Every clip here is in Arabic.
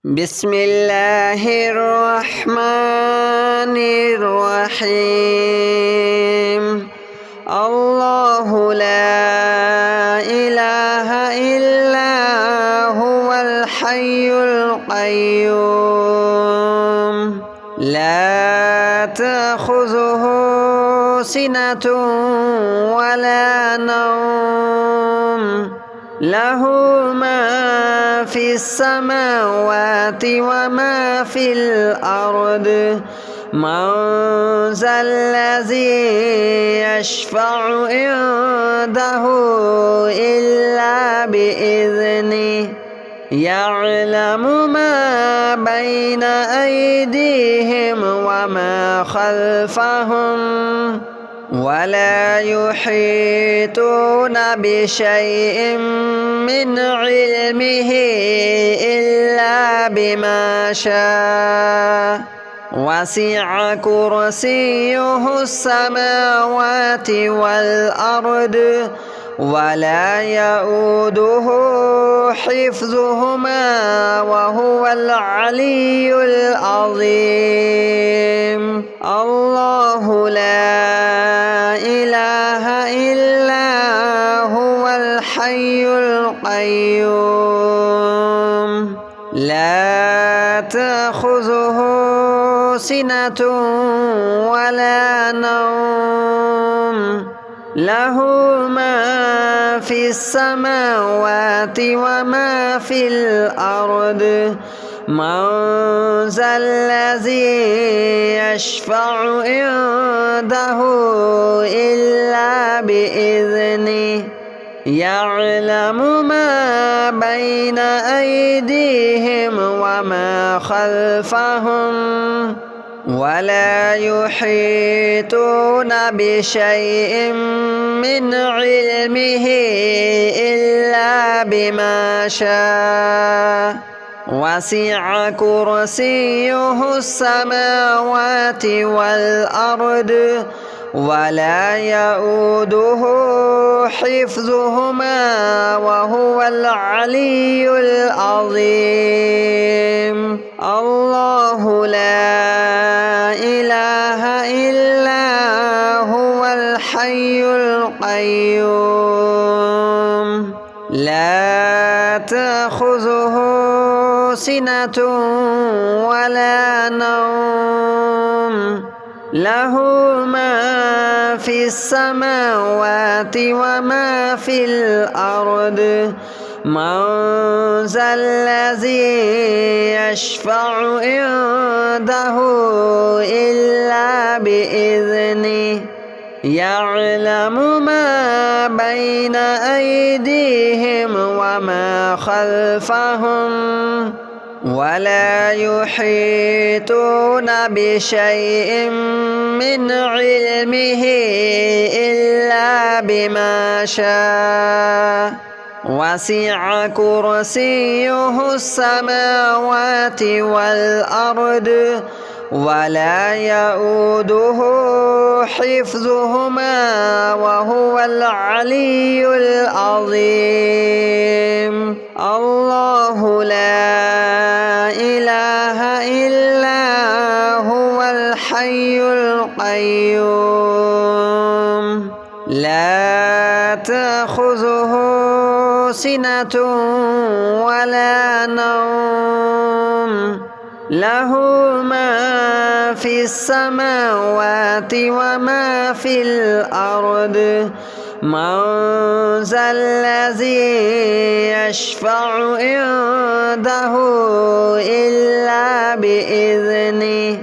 بسم الله الرحمن الرحيم. الله لا إله إلا هو الحي القيوم لا تأخذه سنة ولا نوم له ما في السماوات وما في الأرض من ذا الذي يشفع عنده إلا بإذنه يعلم ما بين أيديهم وما خلفهم ولا يحيطون بشيء من علمه إلا بما شاء وسع كرسيه السماوات والأرض ولا يؤوده حفظهما وهو العلي العظيم. الله لا إله إلا هو الحي القيوم لا تأخذه سنة ولا نوم له ما في السماوات وما في الأرض من ذا الذي يشفع عنده إلا بإذنه يعلم ما بين أيديهم وما خلفهم ولا يحيطون بشيء من علمه إلا بما شاء وسع كرسيه السماوات والأرض ولا يؤوده حفظهما وهو العلي العظيم. الله لا إله إلا هو الحي القيوم لا تأخذه سنة ولا نوم له ما في السماوات وما في الأرض من ذا الذي يشفع عنده إلا بإذنه يعلم ما بين أيديهم وما خلفهم ولا يحيطون بشيء من علمه إلا بما شاء وسع كرسيه السماوات والأرض ولا يؤوده حفظهما وهو العلي العظيم. الله لا إله إلا هو الحي القيوم لا تأخذه سنة ولا نوم له ما في السماوات وما في الأرض من ذا الذي يشفع عنده إلا بإذنه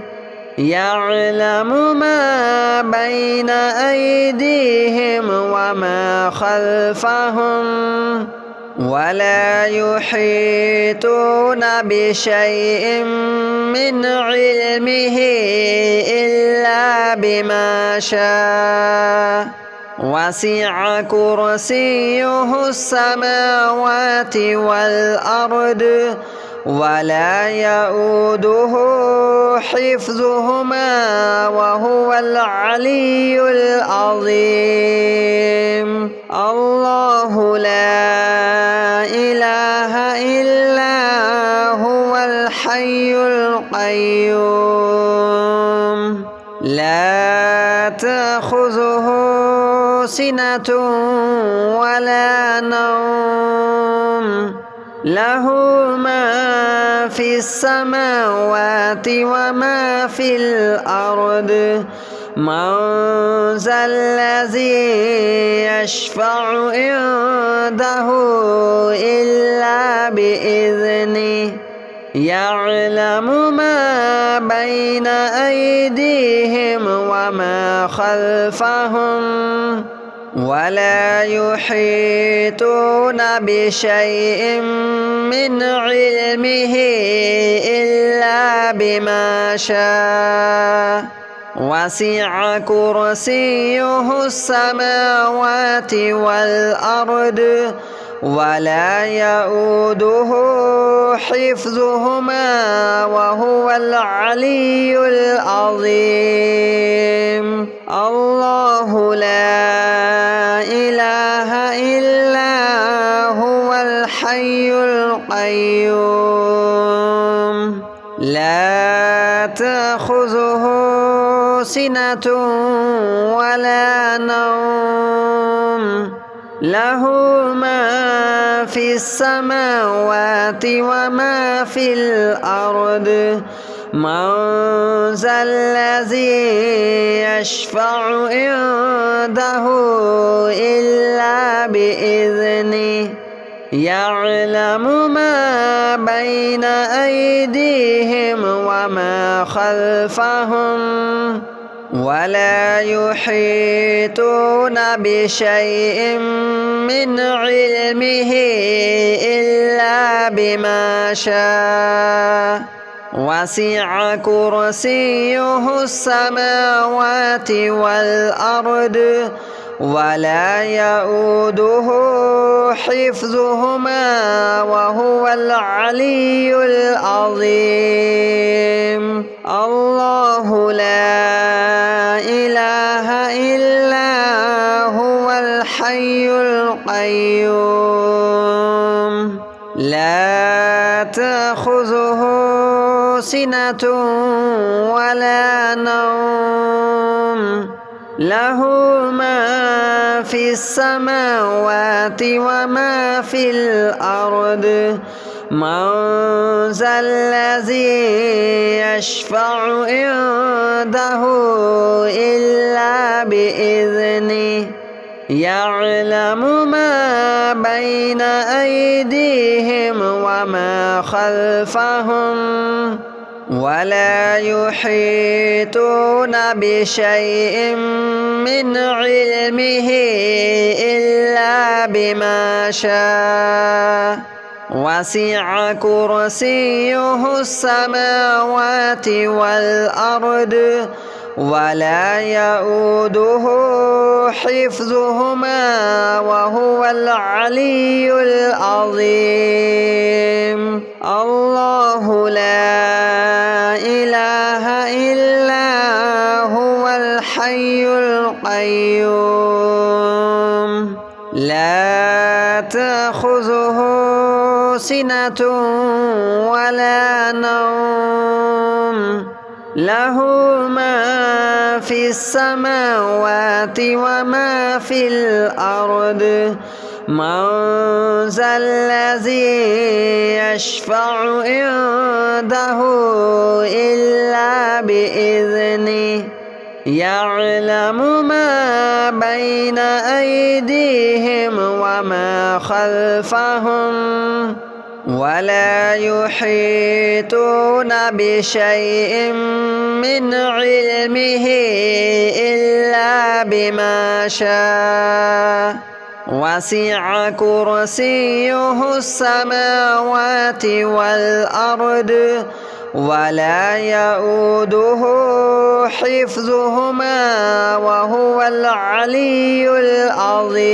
يعلم ما بين أيديهم وما خلفهم ولا يحيطون بشيء من علمه إلا بما شاء وسع كرسيه السماوات والأرض ولا يؤوده حفظهما وهو العلي العظيم. الله لا إله إلا هو الحي القيوم لا تأخذه سنة ولا نوم له ما في السماوات وما في الأرض من ذا الذي يشفع عنده إلا بإذنه يعلم ما بين أيديهم وما خلفهم ولا يحيطون بشيء من علمه إلا بما شاء وسع كرسيه السماوات والأرض ولا يؤوده حفظهما وهو العلي العظيم الله لا إله إلا هو الحي القيوم لا تأخذه سنة ولا نوم له ما في السماوات وما في الأرض من ذا الذي يشفع عنده إلا بإذنه يعلم ما بين أيديهم وما خلفهم ولا يحيطون بشيء من علمه إلا بما شاء وسع كرسيه السماوات والأرض ولا يؤوده حفظهما وهو العلي العظيم الله لا إله إلا هو الحي القيوم لا تأخذه سنة ولا نوم له ما في السماوات وما في الأرض من ذا الذي يشفع عنده إلا بإذنه يعلم ما بين أيديهم وما خلفهم ولا يحيطون بشيء من علمه إلا بما شاء وسع كرسيه السماوات والأرض ولا يؤوده حفظهما وهو العلي العظيم الله لا إله إلا هو الحي القيوم لا تأخذه سنة ولا نوم له ما في السماوات وما في الأرض من ذا الذي يشفع عنده إلا بإذنه يعلم ما بين أيديهم وما خلفهم ولا يحيطون بشيء من علمه إلا بما شاء وسع كرسيه السماوات والأرض ولا يؤوده حفظهما وهو العلي العظيم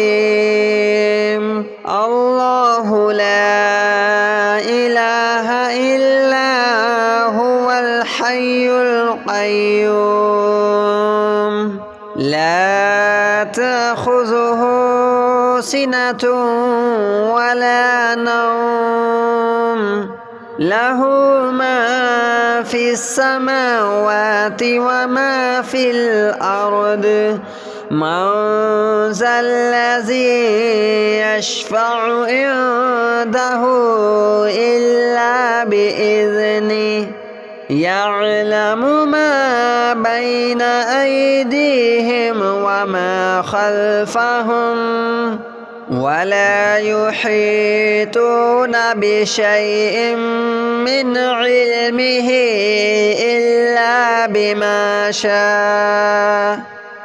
الله لا إله إلا هو الحي القيوم لا تأخذه سنة ولا نوم له ما في السماوات وما في الأرض من ذا الذي يشفع عنده إلا بإذنه يعلم ما بين أيديهم وما خلفهم ولا يحيطون بشيء من علمه إلا بما شاء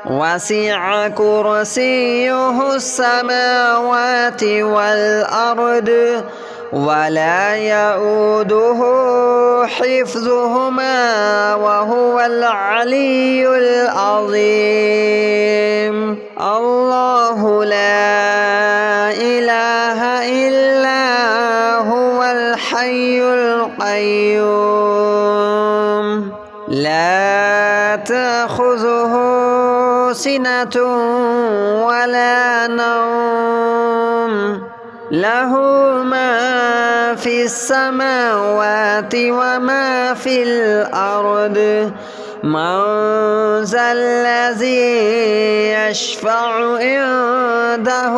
وسع كرسيه السماوات والأرض ولا يؤوده حفظهما وهو العلي العظيم الله لا إله إلا هو الحي القيوم لا تأخذه سنة ولا نوم له ما في السماوات وما في الأرض من ذا الذي يشفع عنده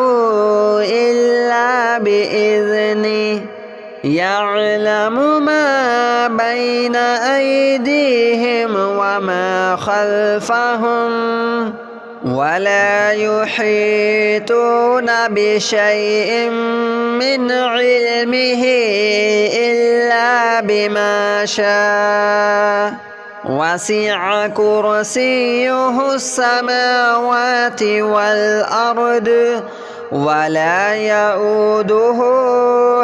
إلا بإذنه يعلم ما بين أيديهم وما خلفهم ولا يحيطون بشيء من علمه إلا بما شاء وسع كرسيه السماوات والأرض ولا يؤوده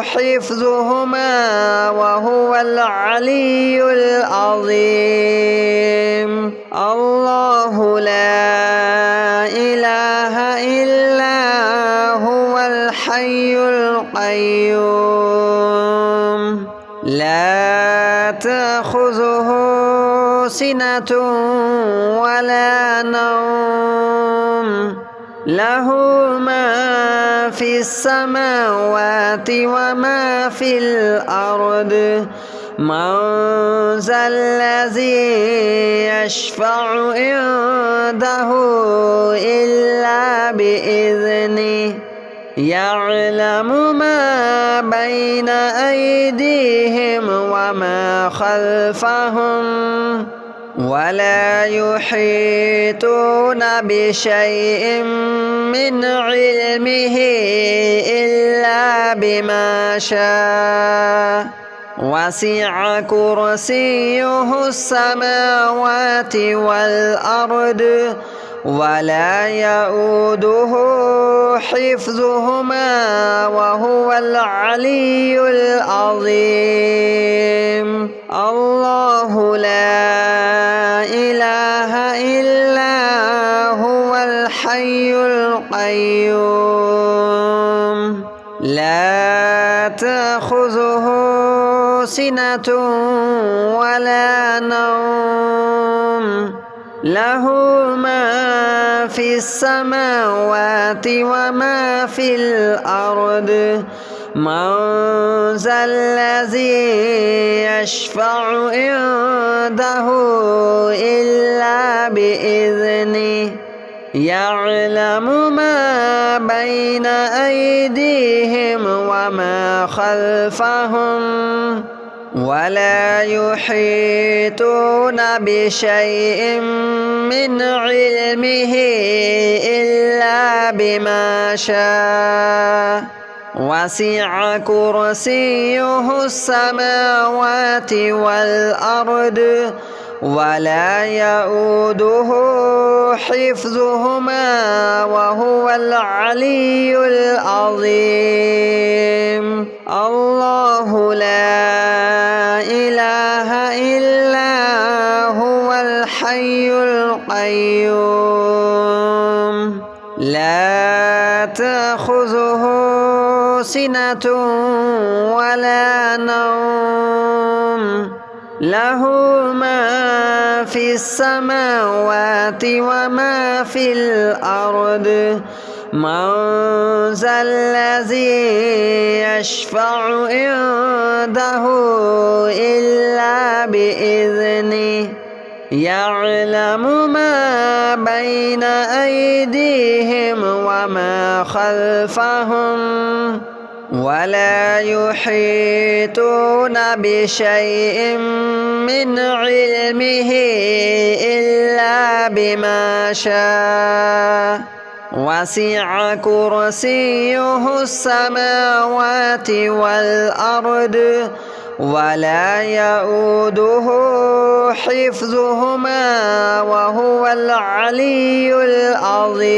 حفظهما وهو العلي العظيم الله لا إله إلا هو الحي القيوم لا تأخذه سنة ولا نوم له ما في السماوات وما في الأرض من ذا الذي يشفع عنده إلا بإذنه يعلم ما بين أيديهم وما خلفهم ولا يحيطون بشيء من علمه إلا بما شاء وسع كرسيه السماوات والأرض ولا يؤوده حفظهما وهو العلي العظيم الله لا إله إلا هو الحي القيوم لا تأخذه سنة ولا نوم له ما في السماوات وما في الأرض من ذا الذي يشفع عنده إلا بإذنه يعلم ما بين أيديهم وما خلفهم ولا يحيطون بشيء من علمه إلا بما شاء وسع كرسيه السماوات والأرض ولا يؤوده حفظهما وهو العلي العظيم الله لا إله إلا هو الحي القيوم لا تأخذه سنة ولا نوم له ما في السماوات وما في الأرض من ذا الذي يشفع عنده إلا بإذنه يعلم ما بين أيديهم وما خلفهم ولا يحيطون بشيء من علمه إلا بما شاء وسع كرسيه السماوات والأرض ولا يؤوده حفظهما وهو العلي العظيم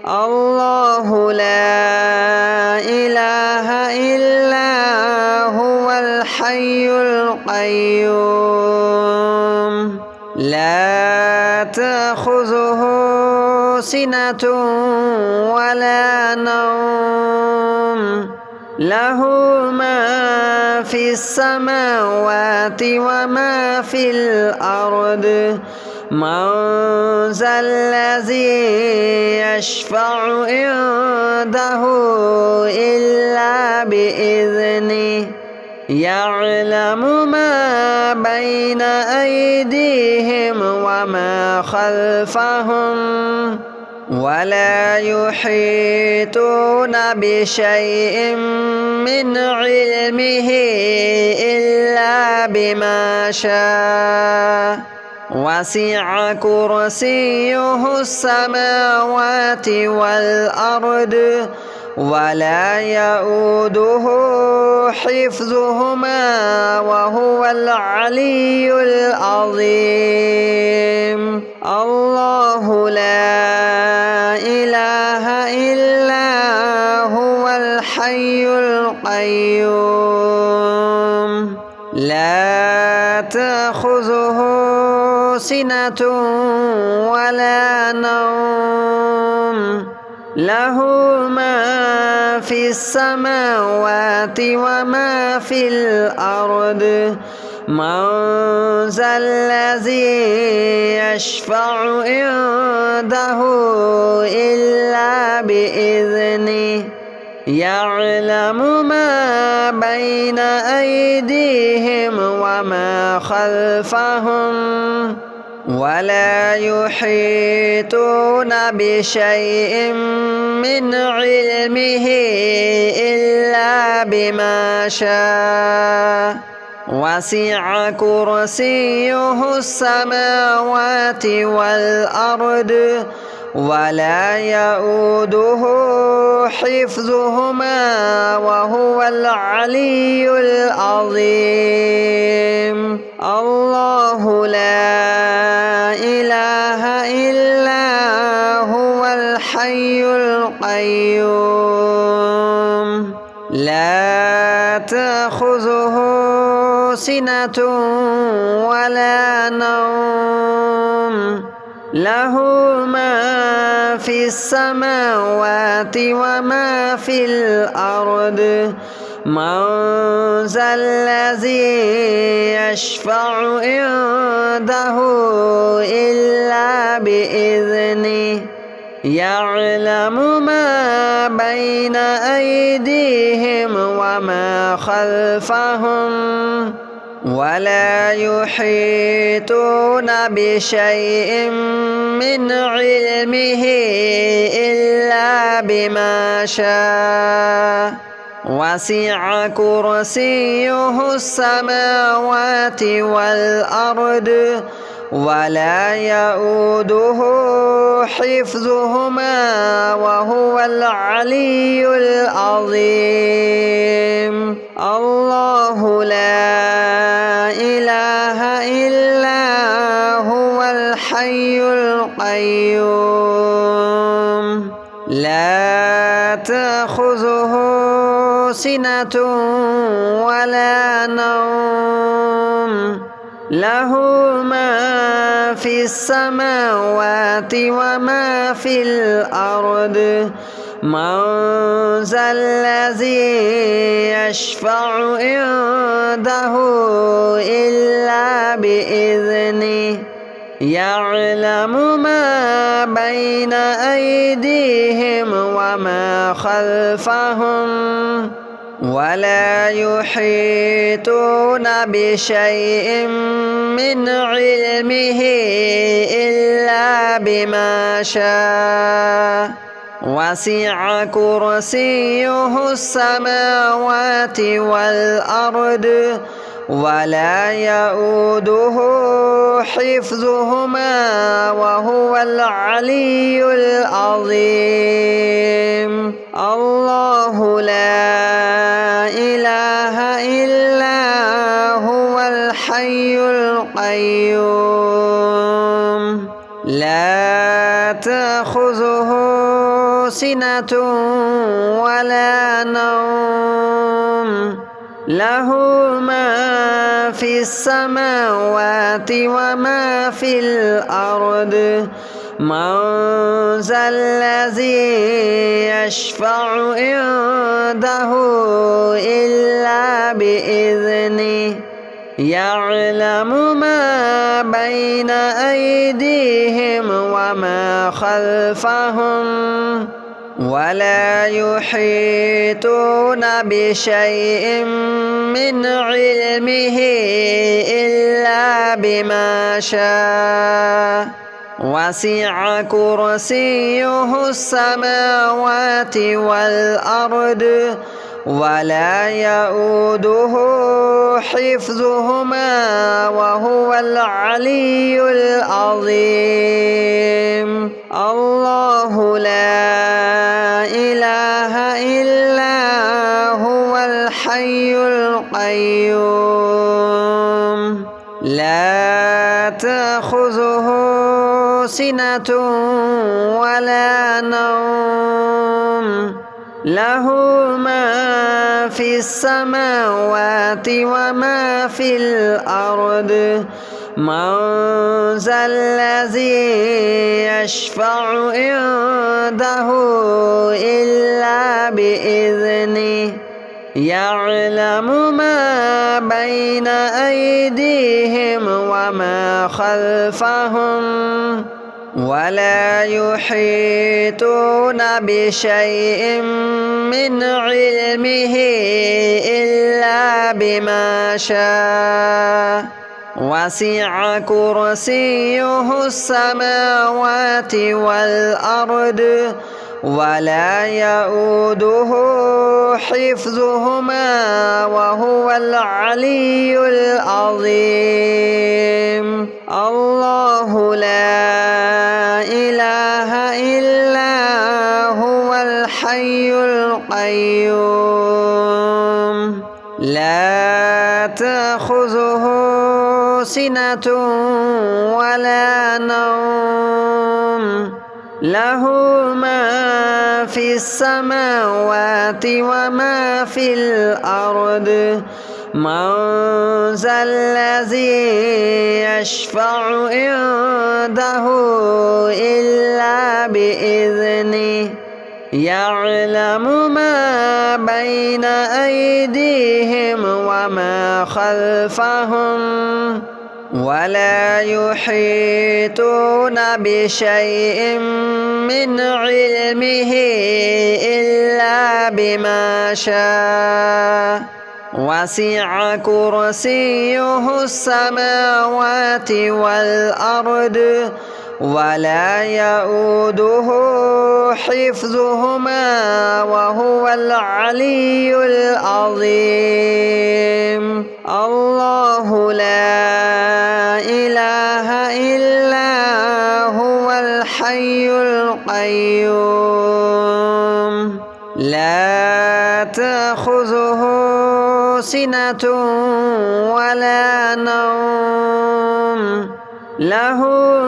الله لا إله إلا هو الحي القيوم لا تأخذه سنة ولا نوم له ما في السماوات وما في الأرض من ذا الذي يشفع عنده إلا بإذنه يعلم ما بين أيديهم وما خلفهم ولا يحيطون بشيء من علمه إلا بما شاء وسع كرسيه السماوات والأرض ولا يؤوده حفظهما وهو العلي العظيم الله لا إله إلا هو الحي القيوم لا تأخذه سنة ولا نوم له ما في السماوات وما في الأرض من ذا الذي يشفع عنده إلا بإذنه يعلم ما بين أيديهم وما خلفهم ولا يحيطون بشيء من علمه إلا بما شاء وسع كرسيه السماوات والأرض ولا يؤوده حفظهما وهو العلي العظيم الله لا إله إلا هو الحي القيوم لا تأخذه سنة ولا نوم له ما في السماوات وما في الأرض من ذا الذي يشفع عنده إلا بإذنه يعلم ما بين أيديهم وما خلفهم ولا يحيطون بشيء من علمه إلا بما شاء وسع كرسيه السماوات والأرض ولا يؤوده حفظهما وهو العلي العظيم الله لا إله إلا هو الحي القيوم لا تأخذه سنة ولا نوم له ما في السماوات وما في الأرض من ذا الذي يشفع عنده إلا بإذنه يعلم ما بين أيديهم وما خلفهم ولا يحيطون بشيء من علمه إلا بما شاء وسع كرسيه السماوات والأرض ولا يؤوده حفظهما وهو العلي العظيم الله لا إله إلا هو الحي القيوم لا تأخذه سنة ولا نوم له ما في السماوات وما في الأرض من ذا الذي يشفع عنده إلا بإذنه يعلم ما بين أيديهم وما خلفهم ولا يحيطون بشيء من علمه إلا بما شاء وسع كرسيه السماوات والأرض ولا يؤوده حفظهما وهو العلي العظيم الله لا إله إلا هو الحي القيوم لا تأخذه سنة ولا نوم له ما في السماوات وما في الأرض من ذا الذي يشفع عنده إلا بإذنه يعلم ما بين أيديهم وما خلفهم ولا يحيطون بشيء من علمه إلا بما شاء وسع كرسيه السماوات والأرض ولا يؤوده حفظهما وهو العلي العظيم الله لا إله إلا هو الحي القيوم لا تأخذه سنة ولا نوم له ما في السماوات وما في الأرض من ذا الذي يشفع عنده إلا بإذنه يعلم ما بين أيديهم وما خلفهم ولا يحيطون بشيء من علمه إلا بما شاء وسع كرسيه السماوات والأرض ولا يؤوده حفظهما وهو العلي العظيم الله لا إله إلا هو الحي القيوم لا تأخذه سنة ولا نوم له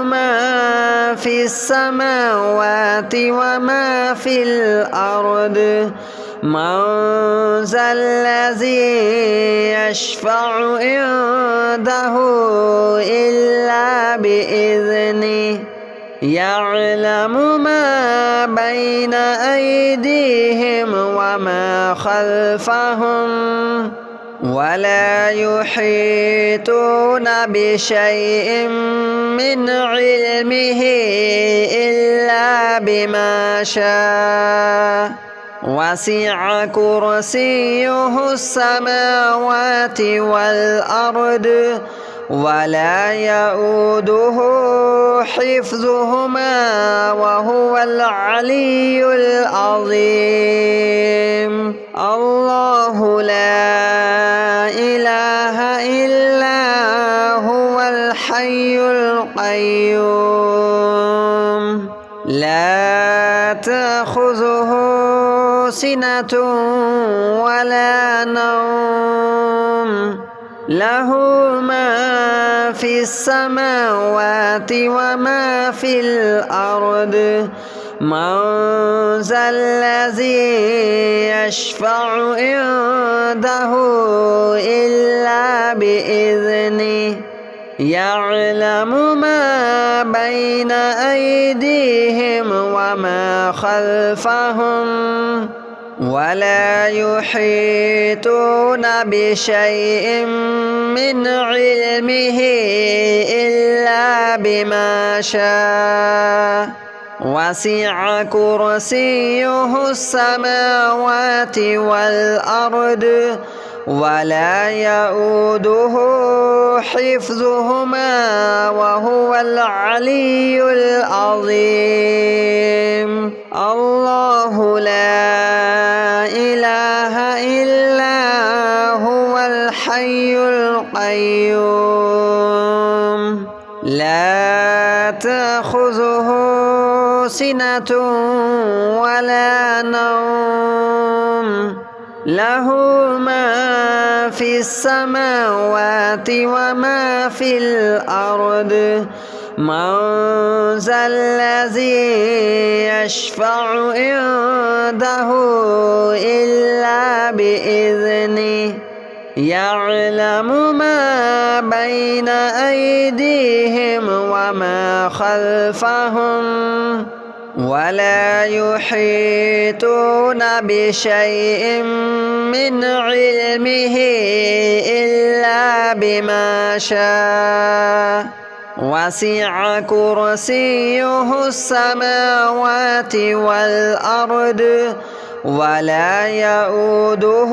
ما في السماوات وما في الأرض من ذا الذي يشفع عنده إلا بإذنه يعلم ما بين أيديهم وما خلفهم ولا يحيطون بشيء من علمه إلا بما شاء وسع كرسيه السماوات والأرض ولا يؤوده حفظهما وهو العلي العظيم الله لا إله إلا هو الحي القيوم لا تأخذه سنة ولا نوم له ما في السماوات وما في الأرض من ذا الذي يشفع عنده إلا بإذنه يعلم ما بين أيديهم وما خلفهم ولا يحيطون بشيء من علمه إلا بما شاء وسع كرسيه السماوات والأرض ولا يؤوده حفظهما وهو العلي العظيم الله لا إله إلا هو الحي القيوم لا تأخذه سنة ولا نوم له ما في السماوات وما في الأرض من ذا الذي يشفع عنده إلا بإذنه يعلم ما بين أيديهم وما خلفهم ولا يحيطون بشيء من علمه إلا بما شاء وسع كرسيه السماوات والأرض ولا يؤوده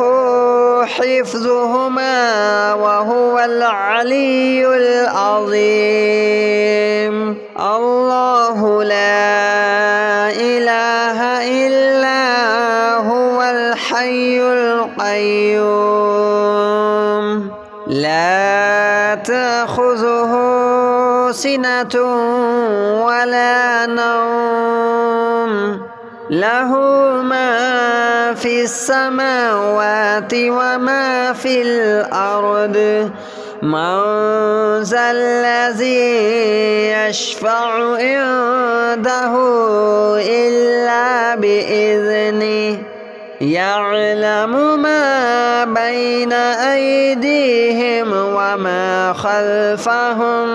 حفظهما وهو العلي العظيم الله لا إله إلا هو الحي القيوم لا تأخذه سنة ولا نوم له ما في السماوات وما في الأرض من ذا الذي يشفع عنده إلا بإذنه يعلم ما بين أيديهم وما خلفهم